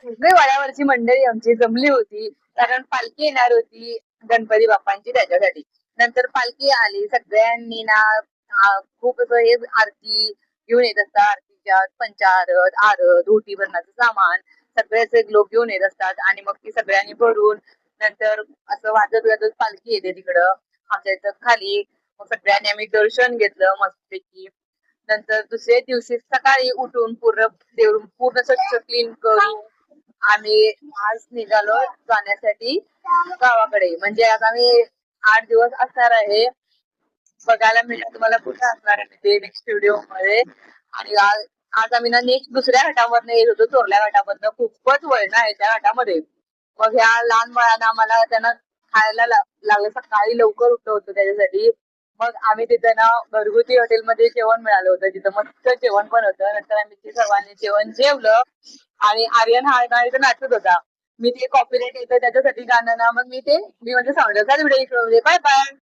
सगळी वड्यावरची मंडळी आमची जमली होती, कारण पालखी येणार होती गणपती बाप्पांची त्याच्यासाठी. नंतर पालखी आली, सगळ्यांनी ना खूप असं हे आरती घेऊन येत असतात, आरतीच्या पंचारत, आरत, ओटी भरण्याचं सामान सगळेच एक लोक घेऊन येत असतात आणि मग ती सगळ्यांनी भरून नंतर असं वाजत वाजत पालखी येते तिकडं आमच्या इथं खाली. मग सगळ्यांनी आम्ही दर्शन घेतलं मस्तपैकी. नंतर दुसऱ्या दिवशी सकाळी उठून पूर्ण स्वच्छ क्लीन करून आम्ही आज निघालो जाण्यासाठी गावाकडे. म्हणजे आता आम्ही 8 दिवस असणार आहे. बघायला मिळेल तुम्हाला कुठे असणार आहे ते नेक्स्ट व्हिडिओ मध्ये. आणि आज आम्ही ना नेक्स्ट दुसऱ्या घाटामधनं येत होतो, चोरल्या घाटामधनं. खूपच वळण आहे त्या घाटामध्ये. मग ह्या लहान मुलांना आम्हाला त्यांना खायला लागलं, सकाळी लवकर उठलं होतं त्याच्यासाठी. मग आम्ही तिथं ना घरगुती हॉटेलमध्ये जेवण मिळालं होतं, तिथं मस्त जेवण पण होतं. नंतर आम्ही ते सर्वांनी जेवण जेवलं आणि आर्यन हा गाणं नाचत होता. मी ते कॉपीराइट येतं त्याच्यासाठी गाणं ना, मग मी म्हणजे साऊंड व्हिडिओ बाय बाय.